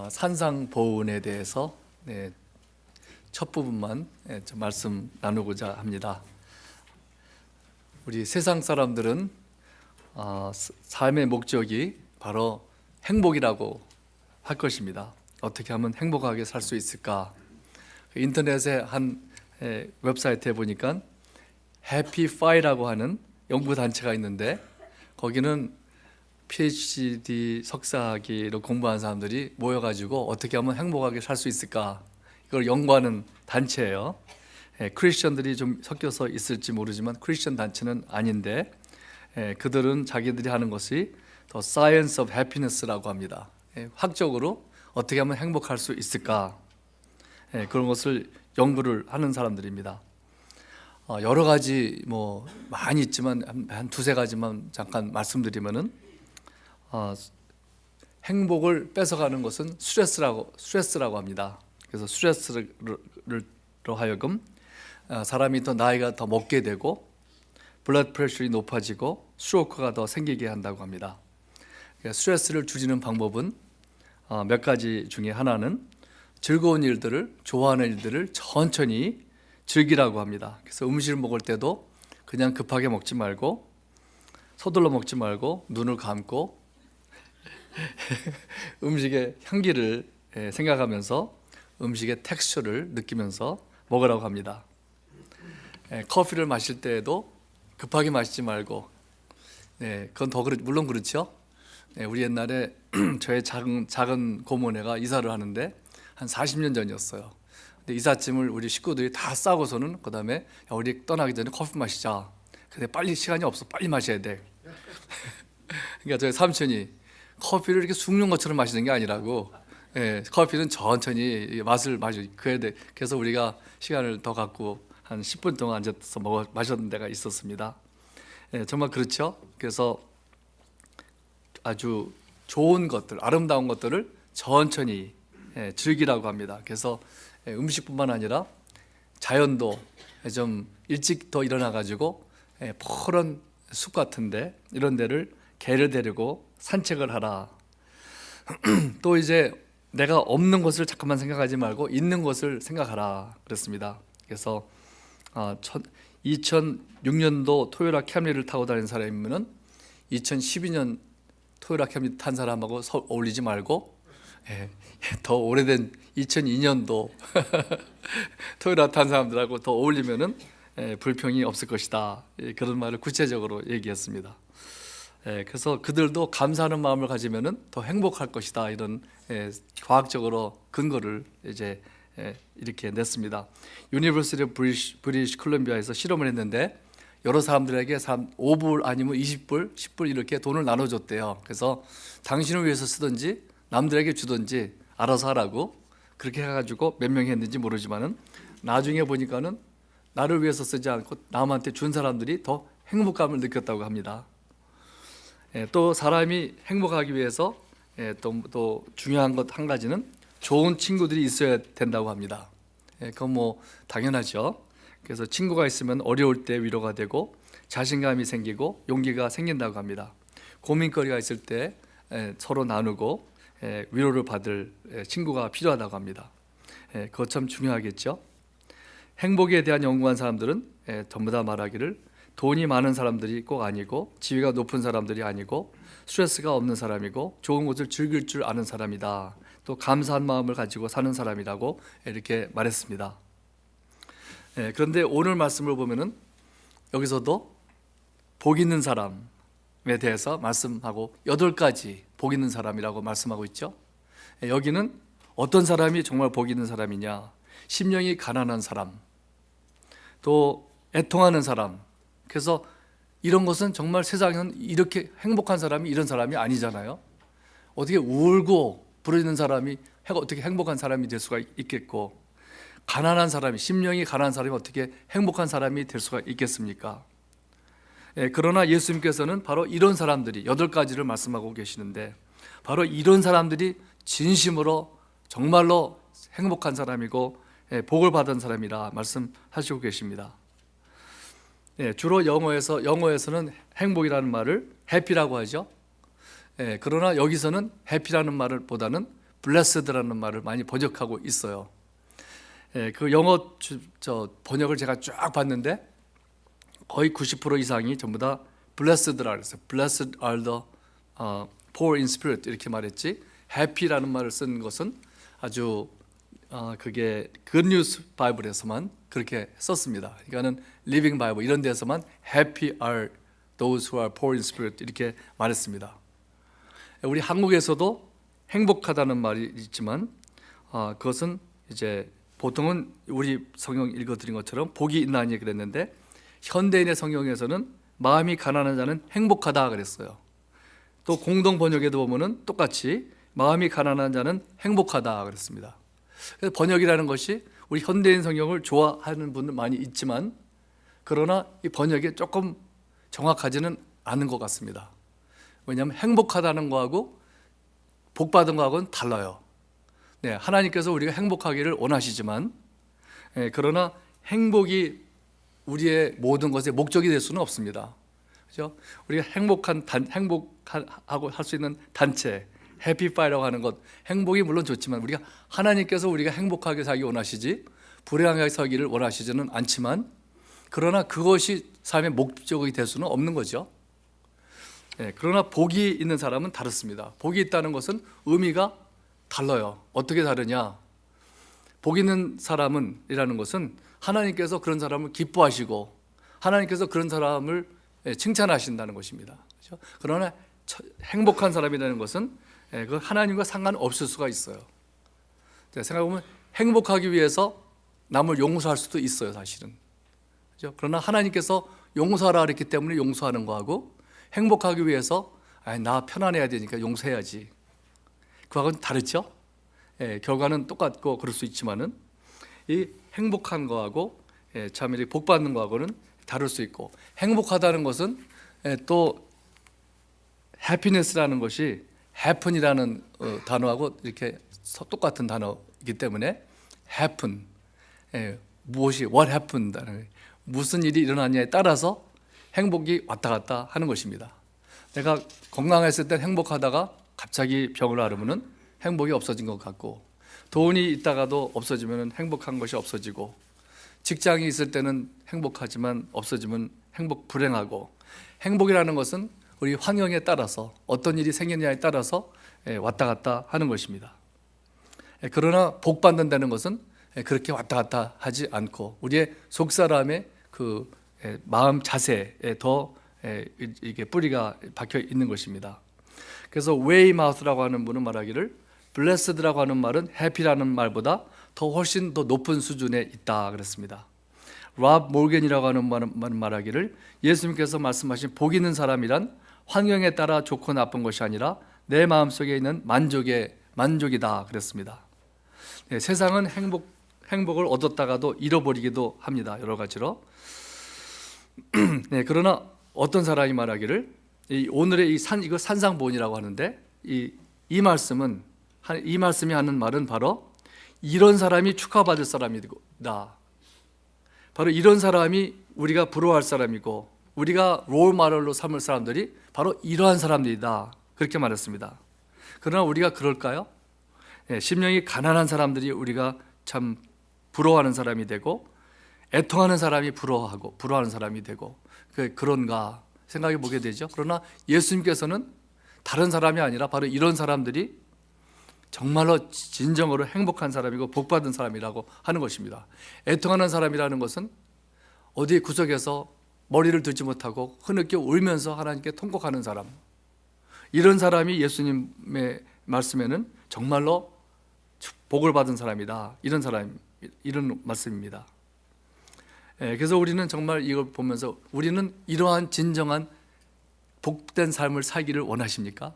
산상보훈에 대해서 첫 부분만 좀 말씀 나누고자 합니다. 우리 세상 사람들은 삶의 목적이 바로 행복이라고 할 것입니다. 어떻게 하면 행복하게 살 수 있을까? 인터넷에 한 웹사이트에 보니까 해피파이라고 하는 연구 단체가 있는데, 거기는 PhD 석사학위로 공부한 사람들이 모여가지고 어떻게 하면 행복하게 살 수 있을까, 이걸 연구하는 단체예요. 크리스천들이 좀 섞여서 있을지 모르지만 크리스천 단체는 아닌데, 그들은 자기들이 하는 것이 The Science of Happiness라고 합니다. 학적으로 어떻게 하면 행복할 수 있을까, 그런 것을 연구를 하는 사람들입니다. 여러 가지 많이 있지만 한 두세 가지만 잠깐 말씀드리면은, 행복을 뺏어가는 것은 스트레스라고 합니다. 그래서 스트레스로 하여금 사람이 더 나이가 더 먹게 되고 블러드 프레셔이 높아지고 스트로크가 더 생기게 한다고 합니다. 스트레스를 줄이는 방법은 몇 가지 중에 하나는 즐거운 일들을, 좋아하는 일들을 천천히 즐기라고 합니다. 그래서 음식을 먹을 때도 그냥 급하게 먹지 말고, 서둘러 먹지 말고 눈을 감고 음식의 향기를 생각하면서 음식의 텍스처를 느끼면서 먹으라고 합니다. 커피를 마실 때에도 급하게 마시지 말고, 그건 물론 그렇죠. 우리 옛날에 저의 작은 고모네가 이사를 하는데 한 40년 전이었어요. 근데 이삿짐을 우리 식구들이 다 싸고서는 그 다음에 우리 떠나기 전에 커피 마시자. 근데 빨리 시간이 없어, 빨리 마셔야 돼. 그러니까 저희 삼촌이 커피를 이렇게 죽는 것처럼 마시는 게 아니라고, 커피는 천천히 맛을 마셔야 돼. 그래서 우리가 시간을 더 갖고 한 10분 동안 앉아서 마셨던 데가 있었습니다. 정말 그렇죠. 그래서 아주 좋은 것들, 아름다운 것들을 천천히 즐기라고 합니다. 그래서 음식뿐만 아니라 자연도 좀 일찍 더 일어나 가지고 푸른 숲 같은데, 이런 데를 개를 데리고 산책을 하라. 또 이제 내가 없는 것을 잠깐만 생각하지 말고 있는 것을 생각하라 그랬습니다. 그래서 2006년도 토요라 캠리를 타고 다니는 사람이면은 2012년 토요라 캠리 탄 사람하고 어울리지 말고, 더 오래된 2002년도 토요라 탄 사람들하고 더 어울리면은 불평이 없을 것이다. 그런 말을 구체적으로 얘기했습니다. 그래서 그들도 감사하는 마음을 가지면은 더 행복할 것이다. 이런 과학적으로 근거를 이제 이렇게 냈습니다. 유니버시티 브리티시 콜ум비아에서 실험을 했는데, 여러 사람들에게 5불 아니면 20불, 10불 이렇게 돈을 나눠줬대요. 그래서 당신을 위해서 쓰든지 남들에게 주든지 알아서 하라고 그렇게 해가지고 몇 명이 했는지 모르지만은, 나중에 보니까는 나를 위해서 쓰지 않고 남한테 준 사람들이 더 행복감을 느꼈다고 합니다. 또 사람이 행복하기 위해서 또 중요한 것 한 가지는 좋은 친구들이 있어야 된다고 합니다. 그건 당연하죠. 그래서 친구가 있으면 어려울 때 위로가 되고 자신감이 생기고 용기가 생긴다고 합니다. 고민거리가 있을 때 서로 나누고 위로를 받을 친구가 필요하다고 합니다. 그거 참 중요하겠죠. 행복에 대한 연구한 사람들은 전부 다 말하기를, 돈이 많은 사람들이 꼭 아니고 지위가 높은 사람들이 아니고 스트레스가 없는 사람이고 좋은 것을 즐길 줄 아는 사람이다. 또 감사한 마음을 가지고 사는 사람이라고 이렇게 말했습니다. 그런데 오늘 말씀을 보면은 여기서도 복 있는 사람에 대해서 말씀하고 8가지 복 있는 사람이라고 말씀하고 있죠. 여기는 어떤 사람이 정말 복 있는 사람이냐? 심령이 가난한 사람, 또 애통하는 사람. 그래서 이런 것은 정말 세상에는 이렇게 행복한 사람이 이런 사람이 아니잖아요. 어떻게 울고 부르짖는 사람이 어떻게 행복한 사람이 될 수가 있겠고, 가난한 사람이, 심령이 가난한 사람이 어떻게 행복한 사람이 될 수가 있겠습니까? 그러나 예수님께서는 바로 이런 사람들이 8가지를 말씀하고 계시는데, 바로 이런 사람들이 진심으로 정말로 행복한 사람이고 복을 받은 사람이라 말씀하시고 계십니다. 주로 영어에서는 행복이라는 말을 해피라고 하죠. 그러나 여기서는 해피라는 말을 보다는 blessed라는 말을 많이 번역하고 있어요. 그 영어 번역을 제가 쫙 봤는데 거의 90% 이상이 전부 다 blessed라 그랬어요. Blessed are the poor in spirit 이렇게 말했지. happy라는 말을 쓴 것은 아주 그게 Good News 바이블에서만 그렇게 썼습니다. 그러니까는 Living Bible 이런 데서만 happy are those who are poor in spirit 이렇게 말했습니다. 우리 한국에서도 행복하다는 말이 있지만 그것은 이제 보통은 우리 성경 읽어드린 것처럼 복이 있나니 그랬는데 현대인의 성경에서는 마음이 가난한 자는 행복하다 그랬어요. 또 공동 번역에도 보면은 똑같이 마음이 가난한 자는 행복하다 그랬습니다. 그래서 번역이라는 것이 우리 현대인 성경을 좋아하는 분들 많이 있지만 그러나 이 번역이 조금 정확하지는 않은 것 같습니다. 왜냐하면 행복하다는 거하고 복받은 거하고는 달라요. 네, 하나님께서 우리가 행복하기를 원하시지만 그러나 행복이 우리의 모든 것의 목적이 될 수는 없습니다. 그렇죠? 우리가 행복하고 할 수 있는 단체 해피파이라고 하는 것 행복이 물론 좋지만 우리가 하나님께서 우리가 행복하게 살기 원하시지 불행하게 살기를 원하시지는 않지만 그러나 그것이 삶의 목적이 될 수는 없는 거죠. 그러나 복이 있는 사람은 다릅니다. 복이 있다는 것은 의미가 달라요. 어떻게 다르냐? 복 있는 사람은 이라는 것은 하나님께서 그런 사람을 기뻐하시고 하나님께서 그런 사람을 칭찬하신다는 것입니다. 그렇죠? 그러나 행복한 사람이라는 것은 그 하나님과 상관없을 수가 있어요. 생각해보면 행복하기 위해서 남을 용서할 수도 있어요, 사실은. 그렇죠? 그러나 하나님께서 용서하라 그랬기 때문에 용서하는 거하고 행복하기 위해서 나 편안해야 되니까 용서해야지. 그거하고는 다르죠? 결과는 똑같고 그럴 수 있지만은 이 행복한 거하고 참 이렇게 복 받는 거하고는 다를 수 있고 행복하다는 것은 또 happiness라는 것이 happen이라는 단어하고 이렇게 똑같은 단어이기 때문에 happen 무엇이 what happened 무슨 일이 일어났냐에 따라서 행복이 왔다 갔다 하는 것입니다. 내가 건강했을 땐 행복하다가 갑자기 병을 앓으면 행복이 없어진 것 같고 돈이 있다가도 없어지면 행복한 것이 없어지고 직장이 있을 때는 행복하지만 없어지면 불행하고 행복이라는 것은 우리 환경에 따라서 어떤 일이 생기느냐에 따라서 왔다 갔다 하는 것입니다. 그러나 복 받는다는 것은 그렇게 왔다 갔다 하지 않고 우리의 속사람의 그 마음 자세에 더 이게 뿌리가 박혀 있는 것입니다. 그래서 웨이마우스라고 하는 분은 말하기를 blessed라고 하는 말은 happy라는 말보다 더 훨씬 더 높은 수준에 있다 그랬습니다. 랍 몰겐이라고 하는 분은 말하기를 예수님께서 말씀하신 복 있는 사람이란 환경에 따라 좋고 나쁜 것이 아니라 내 마음속에 있는 만족이다 그랬습니다. 세상은 행복을 얻었다가도 잃어버리기도 합니다. 여러 가지로. 그러나 어떤 사람이 말하기를 오늘의 이거 산상보온이라고 하는데 이 말씀이 하는 말은 바로 이런 사람이 축하받을 사람이다. 바로 이런 사람이 우리가 부러워할 사람이고 우리가 롤 모델로 삼을 사람들이 바로 이러한 사람들이다. 그렇게 말했습니다. 그러나 우리가 그럴까요? 심령이 가난한 사람들이 우리가 참 부러워하는 사람이 되고 애통하는 사람이 부러워하는 사람이 되고 그런가 생각해 보게 되죠. 그러나 예수님께서는 다른 사람이 아니라 바로 이런 사람들이 정말로 진정으로 행복한 사람이고 복받은 사람이라고 하는 것입니다. 애통하는 사람이라는 것은 어디 구석에서 머리를 들지 못하고 흐느껴 울면서 하나님께 통곡하는 사람, 이런 사람이 예수님의 말씀에는 정말로 복을 받은 사람이다. 이런 말씀입니다. 그래서 우리는 정말 이걸 보면서 우리는 이러한 진정한 복된 삶을 살기를 원하십니까?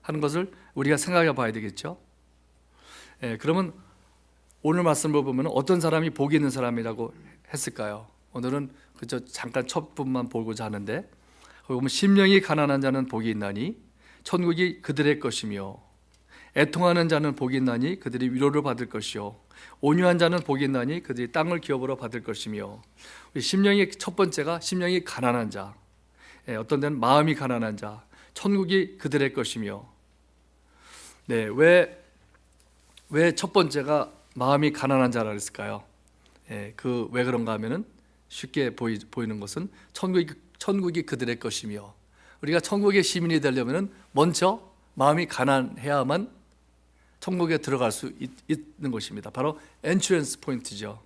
하는 것을 우리가 생각해 봐야 되겠죠. 그러면 오늘 말씀을 보면 어떤 사람이 복이 있는 사람이라고 했을까요? 오늘은 그저 잠깐 첫 부분만 보고자 하는데 거기 보면 심령이 가난한 자는 복이 있나니 천국이 그들의 것이며 애통하는 자는 복이 있나니 그들이 위로를 받을 것이요 온유한 자는 복이 있나니 그들이 땅을 기업으로 받을 것이며 심령이 첫 번째가 심령이 가난한 자, 어떤 데는 마음이 가난한 자, 천국이 그들의 것이며 왜 왜 첫 번째가 마음이 가난한 자라 그랬을까요? 그 왜 그런가 하면은 쉽게 보이는 것은 천국이 그들의 것이며, 우리가 천국의 시민이 되려면은 먼저 마음이 가난해야만 천국에 들어갈 수 있는 것입니다. 바로 엔트런스 포인트죠.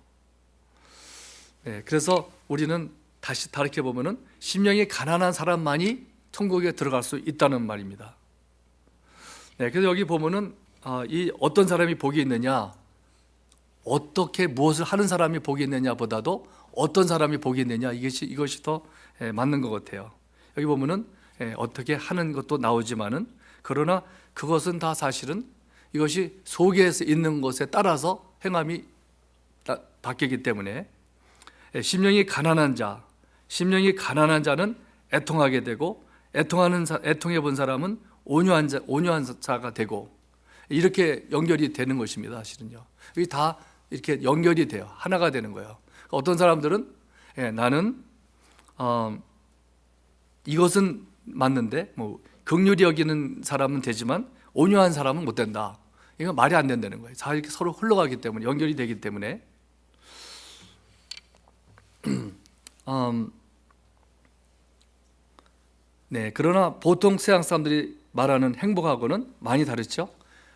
그래서 우리는 다시 다르게 보면은 심령이 가난한 사람만이 천국에 들어갈 수 있다는 말입니다. 그래서 여기 보면은 이 어떤 사람이 복이 있느냐, 어떻게 무엇을 하는 사람이 복이 있느냐보다도 어떤 사람이 복이 있느냐, 이것이 더 맞는 것 같아요. 여기 보면은 어떻게 하는 것도 나오지만은, 그러나 그것은 다 사실은 이것이 속에서 있는 것에 따라서 행함이 바뀌기 때문에, 심령이 가난한 자는 애통하게 되고, 애통해 본 사람은 온유한 자가 되고, 이렇게 연결이 되는 것입니다. 사실은요. 이게 다 이렇게 연결이 돼요. 하나가 되는 거예요. 어떤 사람들은 나는 이것은 맞는데 뭐 긍휼히 여기는 사람은 되지만 온유한 사람은 못 된다. 이건 말이 안 된다는 거예요. 다 이렇게 서로 흘러가기 때문에, 연결이 되기 때문에. 그러나 보통 서양 사람들이 말하는 행복하고는 많이 다르죠.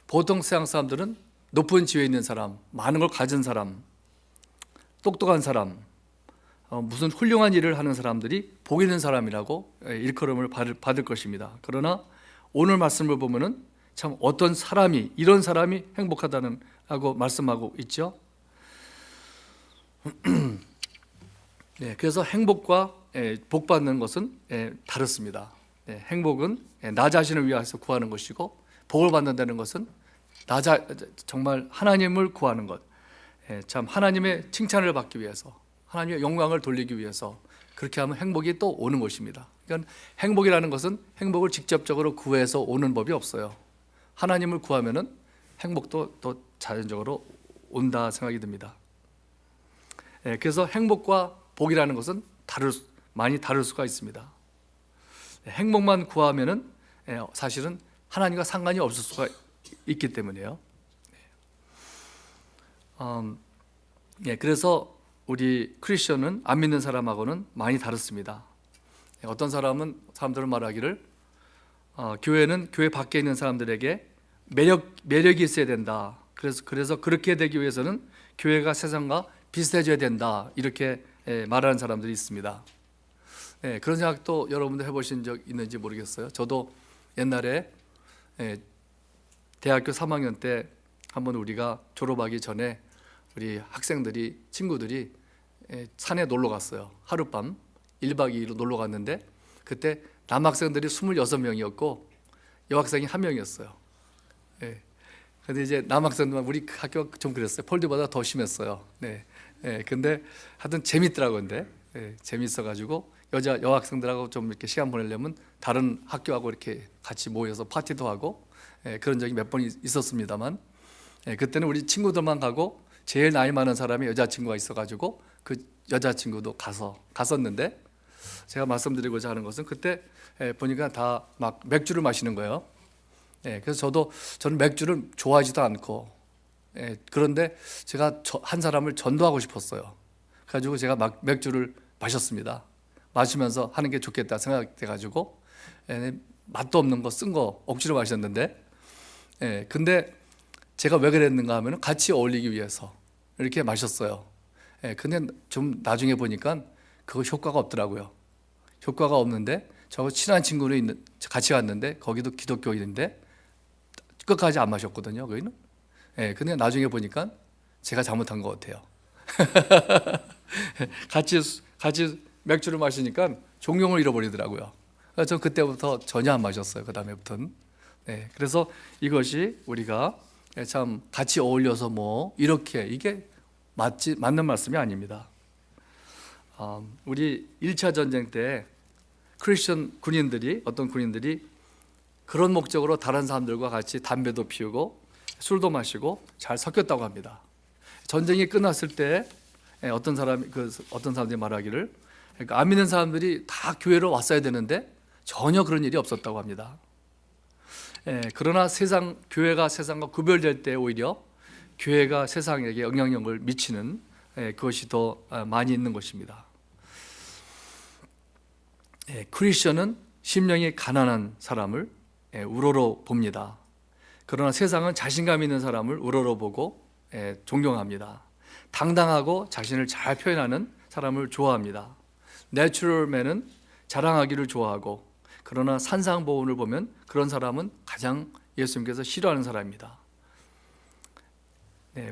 보통 서양 사람들은 높은 지위에 있는 사람, 많은 걸 가진 사람, 똑똑한 사람, 무슨 훌륭한 일을 하는 사람들이 복 있는 사람이라고 일컬음을 받을 것입니다. 그러나 오늘 말씀을 보면은 참 어떤 사람이, 이런 사람이 행복하다는 하고 말씀하고 있죠. 그래서 행복과 복 받는 것은 다릅니다. 행복은 나 자신을 위해서 구하는 것이고, 복을 받는다는 것은 정말 하나님을 구하는 것, 참 하나님의 칭찬을 받기 위해서, 하나님의 영광을 돌리기 위해서 그렇게 하면 행복이 또 오는 것입니다. 그러니까 행복이라는 것은 행복을 직접적으로 구해서 오는 법이 없어요. 하나님을 구하면은 행복도 또 자연적으로 온다 생각이 듭니다. 그래서 행복과 복이라는 것은 많이 다를 수가 있습니다. 행복만 구하면은 사실은 하나님과 상관이 없을 수가 있기 때문에요. 그래서 우리 크리스천은 안 믿는 사람하고는 많이 다릅니다. 어떤 사람들은 말하기를 교회는 교회 밖에 있는 사람들에게 매력이 있어야 된다. 그래서 그렇게 되기 위해서는 교회가 세상과 비슷해져야 된다. 이렇게 말하는 사람들이 있습니다. 그런 생각도 여러분들 해보신 적 있는지 모르겠어요. 저도 옛날에 대학교 3학년 때 한번 우리가 졸업하기 전에 우리 친구들이 산에 놀러 갔어요. 하룻밤 1박 2일로 놀러 갔는데, 그때 남학생들이 26명이었고 여학생이 1명이었어요. 근데 이제 남학생들만, 우리 학교가 좀 그랬어요. 폴드보다 더 심했어요. 근데 하여튼 재밌더라고요. 근데 재밌어가지고 여학생들하고 좀 이렇게 시간 보내려면 다른 학교하고 이렇게 같이 모여서 파티도 하고 그런 적이 몇 번 있었습니다만, 그때는 우리 친구들만 가고 제일 나이 많은 사람이 여자친구가 있어가지고 그 여자친구도 갔었는데, 제가 말씀드리고자 하는 것은 그때 보니까 다 막 맥주를 마시는 거예요. 그래서 저는 맥주를 좋아하지도 않고, 그런데 제가 한 사람을 전도하고 싶었어요. 그래가지고 제가 막 맥주를 마셨습니다. 마시면서 하는 게 좋겠다 생각돼가지고 맛도 없는 거, 쓴 거 억지로 마셨는데, 근데 제가 왜 그랬는가 하면 같이 어울리기 위해서 이렇게 마셨어요. 근데 좀 나중에 보니까 그거 효과가 없더라고요. 효과가 없는데, 저 친한 친구는 같이 갔는데 거기도 기독교인인데 끝까지 안 마셨거든요. 거기는. 근데 나중에 보니까 제가 잘못한 것 같아요. 같이 맥주를 마시니까 종용을 잃어버리더라고요. 그래서 저 그때부터 전혀 안 마셨어요. 그 다음에부터는. 그래서 이것이 우리가 참 같이 어울려서 뭐 이렇게, 이게 맞는 말씀이 아닙니다. 우리 1차 전쟁 때 크리스천 어떤 군인들이 그런 목적으로 다른 사람들과 같이 담배도 피우고 술도 마시고 잘 섞였다고 합니다. 전쟁이 끝났을 때 어떤 사람들이 말하기를, 그러니까 안 믿는 사람들이 다 교회로 왔어야 되는데 전혀 그런 일이 없었다고 합니다. 그러나 교회가 세상과 구별될 때 오히려 교회가 세상에게 영향력을 미치는 그것이 더 많이 있는 것입니다. 크리스천은 심령이 가난한 사람을 우러러 봅니다. 그러나 세상은 자신감 있는 사람을 우러러 보고 존경합니다. 당당하고 자신을 잘 표현하는 사람을 좋아합니다. 내추럴맨은 자랑하기를 좋아하고, 그러나 산상보훈을 보면 그런 사람은 가장 예수님께서 싫어하는 사람입니다.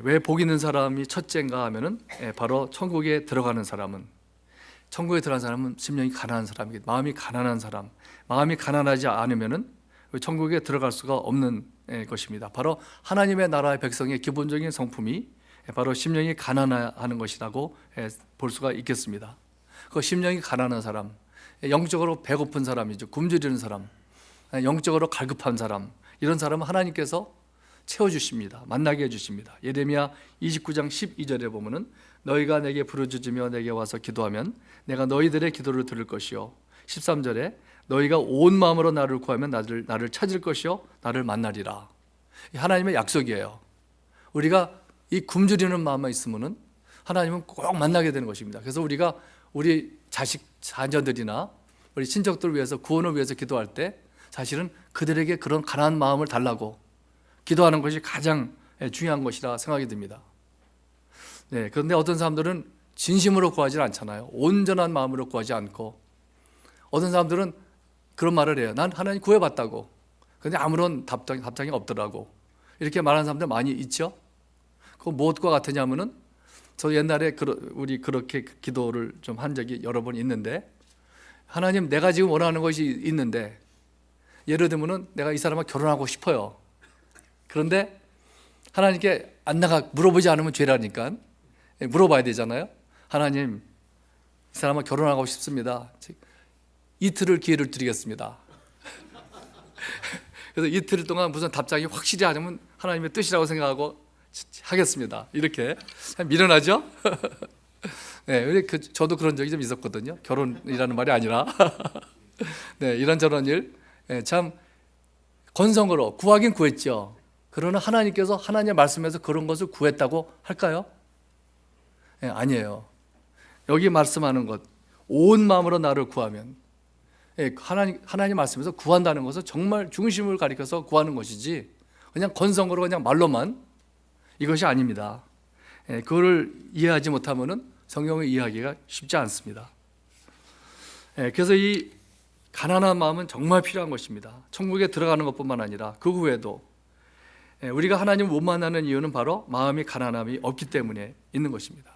왜 복 있는 사람이 첫째인가 하면은 바로 천국에 들어가는 사람은, 천국에 들어간 사람은 심령이 가난한 사람이기, 마음이 가난한 사람, 마음이 가난하지 않으면은 천국에 들어갈 수가 없는 것입니다. 바로 하나님의 나라의 백성의 기본적인 성품이 바로 심령이 가난하는 것이라고 볼 수가 있겠습니다. 그 심령이 가난한 사람, 영적으로 배고픈 사람이죠. 굶주리는 사람, 영적으로 갈급한 사람, 이런 사람은 하나님께서 채워주십니다. 만나게 해주십니다. 예레미야 29장 12절에 보면은 너희가 내게 부르짖으며 내게 와서 기도하면 내가 너희들의 기도를 들을 것이요, 13절에 너희가 온 마음으로 나를 구하면 나를 찾을 것이요 나를 만나리라. 하나님의 약속이에요. 우리가 이 굶주리는 마음만 있으면은 하나님은 꼭 만나게 되는 것입니다. 그래서 우리가 우리 자녀들이나 우리 친척들을 위해서, 구원을 위해서 기도할 때 사실은 그들에게 그런 가난한 마음을 달라고 기도하는 것이 가장 중요한 것이라 생각이 듭니다. 그런데 어떤 사람들은 진심으로 구하지 않잖아요. 온전한 마음으로 구하지 않고, 어떤 사람들은 그런 말을 해요. 난 하나님 구해봤다고, 그런데 아무런 답장이 없더라고. 이렇게 말하는 사람들 많이 있죠. 그거 무엇과 같으냐면은, 저 옛날에 우리 그렇게 기도를 좀 한 적이 여러 번 있는데, 하나님, 내가 지금 원하는 것이 있는데, 예를 들면은 내가 이 사람과 결혼하고 싶어요. 그런데 하나님께 물어보지 않으면 죄라니까 물어봐야 되잖아요. 하나님, 이 사람과 결혼하고 싶습니다. 이틀을 기회를 드리겠습니다. 그래서 이틀 동안 무슨 답장이 확실히 하면 하나님의 뜻이라고 생각하고 하겠습니다. 이렇게 미련하죠? 저도 그런 적이 좀 있었거든요. 결혼이라는 말이 아니라 이런저런 일, 참 건성으로 구하긴 구했죠. 그러나 하나님께서 하나님의 말씀에서 그런 것을 구했다고 할까요? 아니에요. 여기 말씀하는 것, 온 마음으로 나를 구하면, 하나님 말씀에서 구한다는 것은 정말 중심을 가리켜서 구하는 것이지, 그냥 건성으로 그냥 말로만, 이것이 아닙니다. 그거를 이해하지 못하면은 성경을 이해하기가 쉽지 않습니다. 그래서 이 가난한 마음은 정말 필요한 것입니다. 천국에 들어가는 것뿐만 아니라 그 후에도 우리가 하나님을 못 만나는 이유는 바로 마음이 가난함이 없기 때문에 있는 것입니다.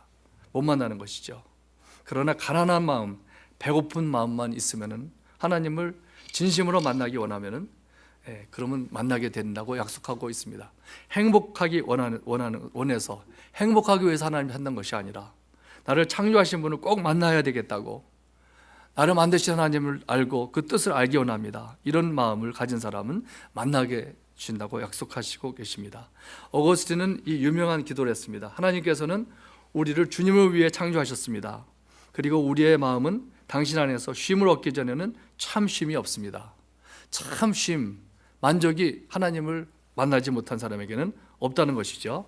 못 만나는 것이죠. 그러나 가난한 마음, 배고픈 마음만 있으면은, 하나님을 진심으로 만나기 원하면은 그러면 만나게 된다고 약속하고 있습니다. 행복하기 원해서 행복하기 위해서 하나님이 한다는 것이 아니라, 나를 창조하신 분을 꼭 만나야 되겠다고, 나를 만드신 하나님을 알고 그 뜻을 알기 원합니다. 이런 마음을 가진 사람은 만나게 주신다고 약속하시고 계십니다. 어거스틴은 이 유명한 기도를 했습니다. 하나님께서는 우리를 주님을 위해 창조하셨습니다. 그리고 우리의 마음은 당신 안에서 쉼을 얻기 전에는 참 쉼이 없습니다. 참 쉼, 만족이 하나님을 만나지 못한 사람에게는 없다는 것이죠.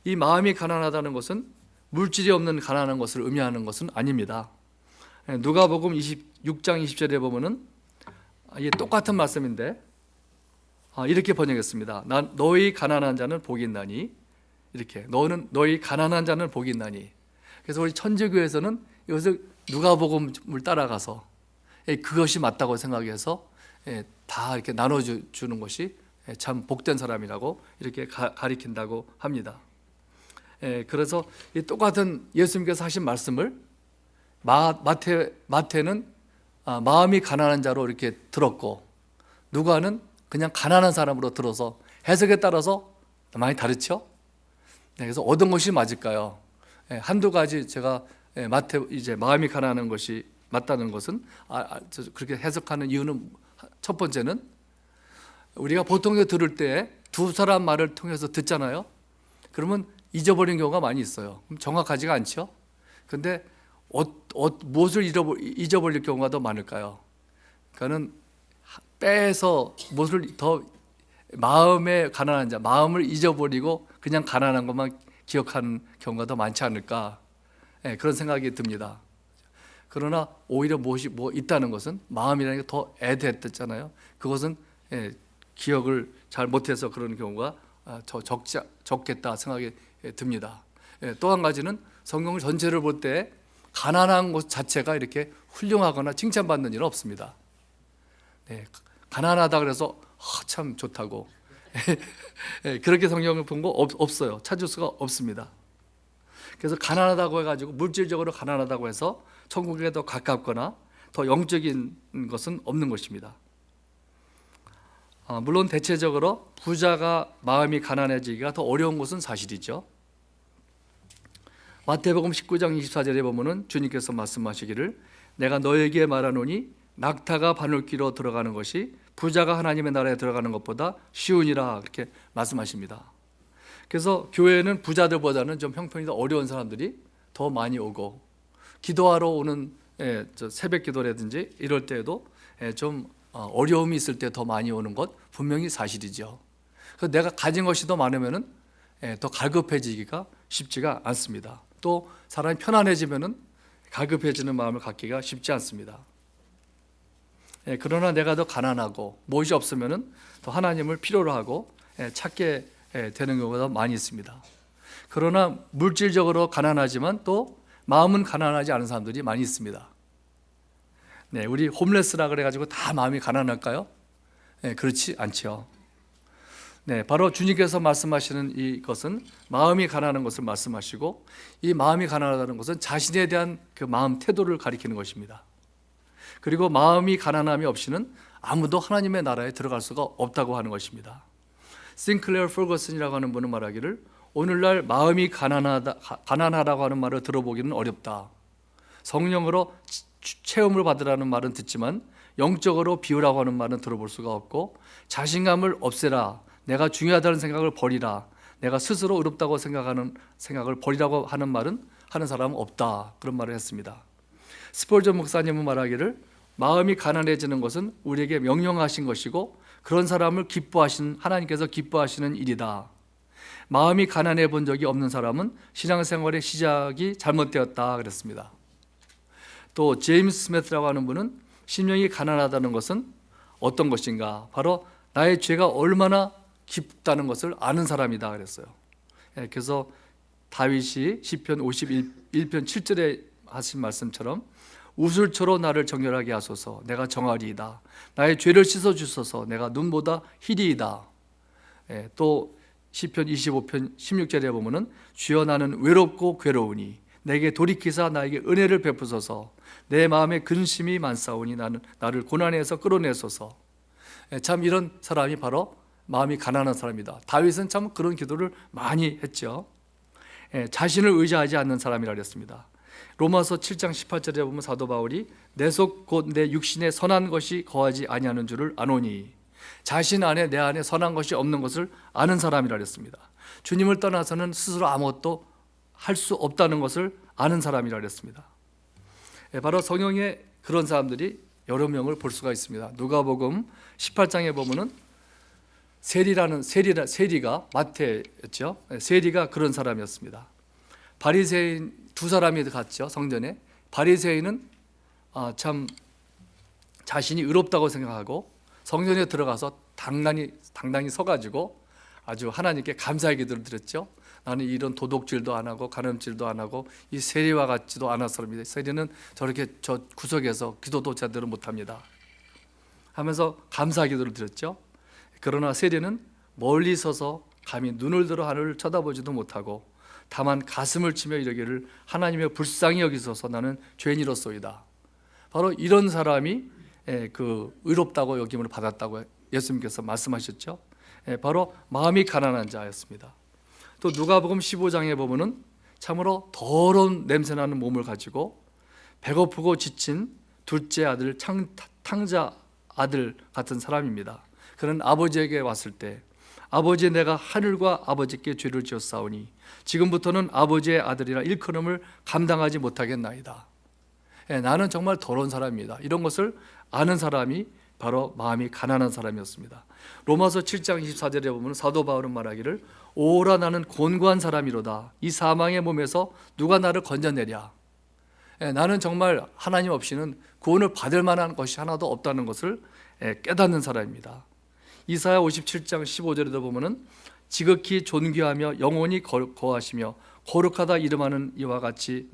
이 마음이 가난하다는 것은 물질이 없는 가난한 것을 의미하는 것은 아닙니다. 누가복음 26장 20절에 보면은 이게 똑같은 말씀인데 이렇게 번역했습니다. 너희 가난한 자는 복이 있나니, 이렇게 너희 가난한 자는 복이 있나니. 그래서 우리 천주교에서는 이것을 누가복음을 따라가서 그것이 맞다고 생각해서 다 이렇게 나눠주는 것이 참 복된 사람이라고 이렇게 가리킨다고 합니다. 그래서 이 똑같은 예수님께서 하신 말씀을 마태는 마음이 가난한 자로 이렇게 들었고, 누가는 그냥 가난한 사람으로 들어서 해석에 따라서 많이 다르죠. 그래서 어떤 것이 맞을까요? 한두 가지 제가 마음이 가난한 것이 맞다는 것은 그렇게 해석하는 이유는, 첫 번째는 우리가 보통 들을 때 두 사람 말을 통해서 듣잖아요. 그러면 잊어버린 경우가 많이 있어요. 그럼 정확하지가 않죠. 그런데 무엇을 잊어버릴 경우가 더 많을까요? 그러니까는 빼서 무엇을 더 마음에 가난한 자, 마음을 잊어버리고 그냥 가난한 것만 기억하는 경우가 더 많지 않을까, 그런 생각이 듭니다. 그러나 오히려 무엇이 있다는 것은 마음이라는 게 더 애대했잖아요. 그것은 기억을 잘 못해서 그런 경우가 적겠다 생각이 듭니다. 또 한 가지는 성경을 전체를 볼 때 가난한 것 자체가 이렇게 훌륭하거나 칭찬받는 일은 없습니다. 가난하다 그래서 참 좋다고 그렇게 성경을 본 거 없어요. 찾을 수가 없습니다. 그래서 가난하다고 해가지고 물질적으로 가난하다고 해서 천국에 더 가깝거나 더 영적인 것은 없는 것입니다. 물론 대체적으로 부자가 마음이 가난해지기가 더 어려운 것은 사실이죠. 마태복음 19장 24절에 보면은 주님께서 말씀하시기를 내가 너에게 말하노니 낙타가 바늘귀로 들어가는 것이 부자가 하나님의 나라에 들어가는 것보다 쉬우니라, 그렇게 말씀하십니다. 그래서 교회는 부자들보다는 좀 형편이 더 어려운 사람들이 더 많이 오고, 기도하러 오는 새벽 기도라든지 이럴 때에도 좀 어려움이 있을 때 더 많이 오는 것 분명히 사실이죠. 그래서 내가 가진 것이 더 많으면은 더 갈급해지기가 쉽지가 않습니다. 또 사람이 편안해지면은 갈급해지는 마음을 갖기가 쉽지 않습니다. 그러나 내가 더 가난하고 무엇이 없으면은 더 하나님을 필요로 하고 찾게 되는 경우가 더 많이 있습니다. 그러나 물질적으로 가난하지만 또 마음은 가난하지 않은 사람들이 많이 있습니다. 우리 홈레스라 그래가지고 다 마음이 가난할까요? 그렇지 않죠. 바로 주님께서 말씀하시는 이것은 마음이 가난한 것을 말씀하시고, 이 마음이 가난하다는 것은 자신에 대한 그 마음 태도를 가리키는 것입니다. 그리고 마음이 가난함이 없이는 아무도 하나님의 나라에 들어갈 수가 없다고 하는 것입니다. 싱클레어 퍼거슨이라고 하는 분은 말하기를 오늘날 마음이 가난하다고 하는 말을 들어보기는 어렵다. 성령으로 체험을 받으라는 말은 듣지만 영적으로 비우라고 하는 말은 들어볼 수가 없고, 자신감을 없애라, 내가 중요하다는 생각을 버리라, 내가 스스로 어렵다고 생각하는 생각을 버리라고 하는 말은 하는 사람은 없다, 그런 말을 했습니다. 스폴전 목사님은 말하기를 마음이 가난해지는 것은 우리에게 명령하신 것이고 그런 사람을 기뻐하시는 하나님께서 기뻐하시는 일이다. 마음이 가난해 본 적이 없는 사람은 신앙생활의 시작이 잘못되었다 그랬습니다. 또 제임스 스미스라고 하는 분은 심령이 가난하다는 것은 어떤 것인가, 바로 나의 죄가 얼마나 깊다는 것을 아는 사람이다 그랬어요. 그래서 다윗이 시편 51편 7절에 하신 말씀처럼 우슬초로 나를 정결하게 하소서, 내가 정하리이다. 나의 죄를 씻어주소서, 내가 눈보다 희리이다. 또 시편 25편 16절에 보면은 주여 나는 외롭고 괴로우니 내게 돌이키사 나에게 은혜를 베푸소서, 내 마음에 근심이 많사오니 나를 고난에서 끌어내소서. 참 이런 사람이 바로 마음이 가난한 사람이다. 다윗은 참 그런 기도를 많이 했죠. 자신을 의지하지 않는 사람이라 그랬습니다. 로마서 7장 18절에 보면 사도 바울이 내 속 곧 내 육신에 선한 것이 거하지 아니하는 줄을 아노니, 자신 안에 내 안에 선한 것이 없는 것을 아는 사람이라 그랬습니다. 주님을 떠나서는 스스로 아무것도 할 수 없다는 것을 아는 사람이라 그랬습니다. 바로 성경에 그런 사람들이 여러 명을 볼 수가 있습니다. 누가복음 18장에 보면은 세리가 마태였죠. 세리가 그런 사람이었습니다. 바리새인 두 사람이 갔죠, 성전에. 바리새인은 참 자신이 의롭다고 생각하고 성전에 들어가서 당당히 서가지고 아주 하나님께 감사의 기도를 드렸죠. 나는 이런 도둑질도 안 하고 간음질도 안 하고 이 세리와 같지도 않았습니다. 세리는 저렇게 저 구석에서 기도도 제대로 못합니다 하면서 감사 기도를 드렸죠. 그러나 세리는 멀리 서서 감히 눈을 들어 하늘을 쳐다보지도 못하고 다만 가슴을 치며 이르기를 하나님의 불쌍히 여기소서, 나는 죄인이로소이다. 바로 이런 사람이 그 의롭다고 여김을 받았다고 예수님께서 말씀하셨죠. 바로 마음이 가난한 자였습니다. 또 누가복음 15장에 보면은 참으로 더러운 냄새나는 몸을 가지고 배고프고 지친 둘째 아들 탕자 아들 같은 사람입니다. 그는 아버지에게 왔을 때 아버지, 내가 하늘과 아버지께 죄를 지었사오니 지금부터는 아버지의 아들이라 일컬음을 감당하지 못하겠나이다. 나는 정말 더러운 사람입니다. 이런 것을 아는 사람이 바로 마음이 가난한 사람이었습니다. 로마서 7장 24절에 보면 사도 바울은 말하기를 오라 나는 곤고한 사람이로다. 이 사망의 몸에서 누가 나를 건져내랴. 나는 정말 하나님 없이는 구원을 받을 만한 것이 하나도 없다는 것을 깨닫는 사람입니다. 이사야 57장 15절에도 보면은 지극히 존귀하며 영원히 거하시며 거룩하다 이름하는 이와 같이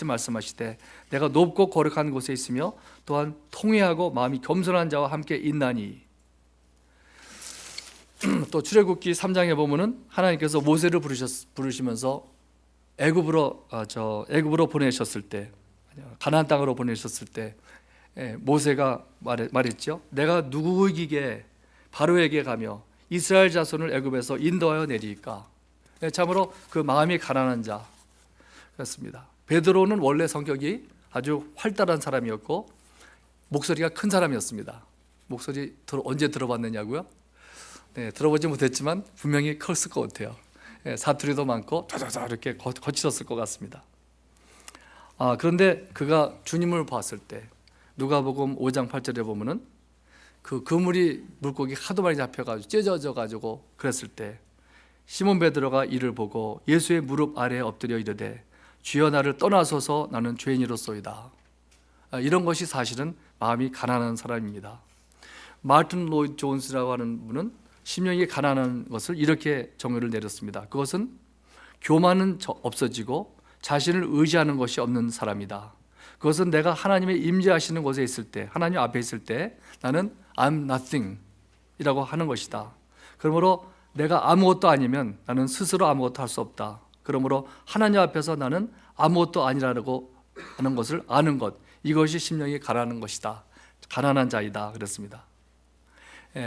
말씀하시되 내가 높고 거룩한 곳에 있으며 또한 통회하고 마음이 겸손한 자와 함께 있나니. 또 출애굽기 3장에 보면은 하나님께서 모세를 부르시면서 애굽으로 보내셨을 때, 가나안 땅으로 보내셨을 때 모세가 말했죠. 내가 누구에게 바로에게 가며 이스라엘 자손을 애굽에서 인도하여 내리까. 참으로 그 마음이 가난한 자였습니다. 베드로는 원래 성격이 아주 활달한 사람이었고 목소리가 큰 사람이었습니다. 목소리 언제 들어봤느냐고요? 네, 들어보지 못했지만 분명히 컸을 것 같아요. 사투리도 많고 자자자 이렇게 거칠었을 것 같습니다. 그런데 그가 주님을 봤을 때 누가복음 5장 8절에 보면은 그 그물이 물고기 하도 많이 잡혀가지고 찢어져가지고 그랬을 때 시몬 베드로가 이를 보고 예수의 무릎 아래에 엎드려 이르되 주여 나를 떠나소서 나는 죄인이로소이다. 이런 것이 사실은 마음이 가난한 사람입니다. 마틴 로이드 존스라고 하는 분은 심령이 가난한 것을 이렇게 정의를 내렸습니다. 그것은 교만은 없어지고 자신을 의지하는 것이 없는 사람이다. 그것은 내가 하나님의 임재하시는 곳에 있을 때, 하나님 앞에 있을 때 나는 I'm nothing 이라고 하는 것이다. 그러므로 내가 아무것도 아니면 나는 스스로 아무것도 할 수 없다. 그러므로 하나님 앞에서 나는 아무것도 아니라고 하는 것을 아는 것, 이것이 심령이 가난한 것이다. 가난한 자이다 그랬습니다.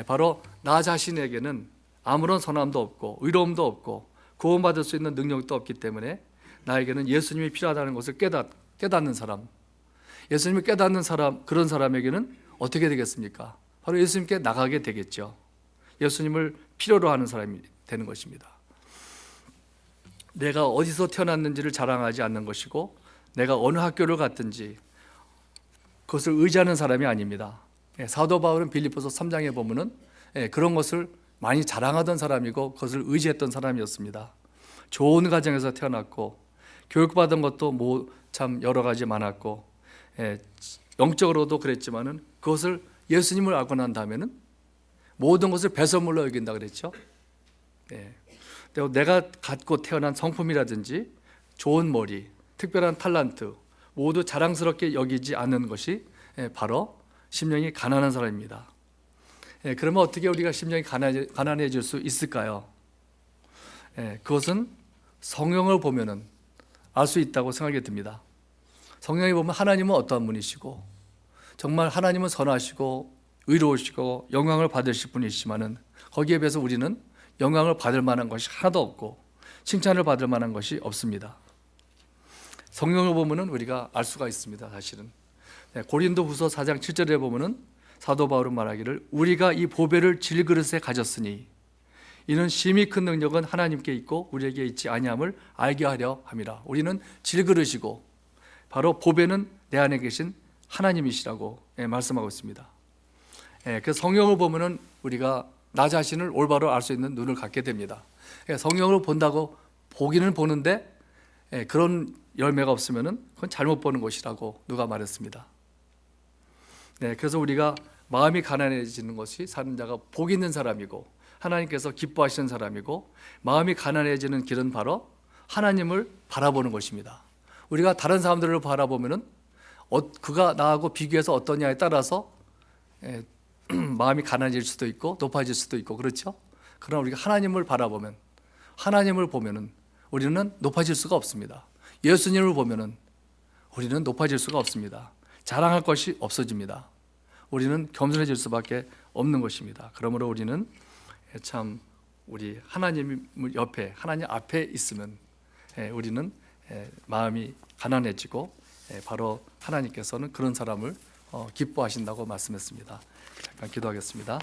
바로 나 자신에게는 아무런 선함도 없고 의로움도 없고 구원받을 수 있는 능력도 없기 때문에 나에게는 예수님이 필요하다는 것을 깨닫는 사람, 예수님을 깨닫는 사람, 그런 사람에게는 어떻게 되겠습니까? 바로 예수님께 나가게 되겠죠. 예수님을 필요로 하는 사람이 되는 것입니다. 내가 어디서 태어났는지를 자랑하지 않는 것이고 내가 어느 학교를 갔든지 그것을 의지하는 사람이 아닙니다. 사도 바울은 빌립보서 3장에 보면은 그런 것을 많이 자랑하던 사람이고 그것을 의지했던 사람이었습니다. 좋은 가정에서 태어났고 교육받은 것도 참 여러 가지 많았고 영적으로도 그랬지만은 그것을 예수님을 알고 난 다음에는 모든 것을 배설물로 여긴다 그랬죠. 내가 갖고 태어난 성품이라든지 좋은 머리, 특별한 탤런트 모두 자랑스럽게 여기지 않는 것이 바로 심령이 가난한 사람입니다. 그러면 어떻게 우리가 심령이 가난해질 수 있을까요? 그것은 성경을 보면은 알 수 있다고 생각이 듭니다. 성경에 보면 하나님은 어떠한 분이시고 정말 하나님은 선하시고 의로우시고 영광을 받으실 분이시지만은 거기에 비해서 우리는 영광을 받을 만한 것이 하나도 없고 칭찬을 받을 만한 것이 없습니다. 성경을 보면은 우리가 알 수가 있습니다. 사실은 고린도후서 4장 7절에 보면은 사도 바울은 말하기를 우리가 이 보배를 질그릇에 가졌으니 이는 심히 큰 능력은 하나님께 있고 우리에게 있지 아니함을 알게 하려 함이라. 우리는 질그릇이고 바로 보배는 내 안에 계신 하나님이시라고 말씀하고 있습니다. 그 성경을 보면은 우리가 나 자신을 올바로 알 수 있는 눈을 갖게 됩니다. 성경을 본다고 보기는 보는데 그런 열매가 없으면은 그건 잘못 보는 것이라고 누가 말했습니다. 그래서 우리가 마음이 가난해지는 것이 사는 자가 복 있는 사람이고 하나님께서 기뻐하시는 사람이고 마음이 가난해지는 길은 바로 하나님을 바라보는 것입니다. 우리가 다른 사람들을 바라보면은 그가 나하고 비교해서 어떠냐에 따라서 마음이 가난해질 수도 있고 높아질 수도 있고 그렇죠? 그러나 우리가 하나님을 바라보면 하나님을 보면은 우리는 높아질 수가 없습니다. 예수님을 보면은 우리는 높아질 수가 없습니다. 자랑할 것이 없어집니다. 우리는 겸손해질 수밖에 없는 것입니다. 그러므로 우리는 참 우리 하나님 옆에 하나님 앞에 있으면 우리는 마음이 가난해지고 바로 하나님께서는 그런 사람을 기뻐하신다고 말씀했습니다. 잠깐 기도하겠습니다.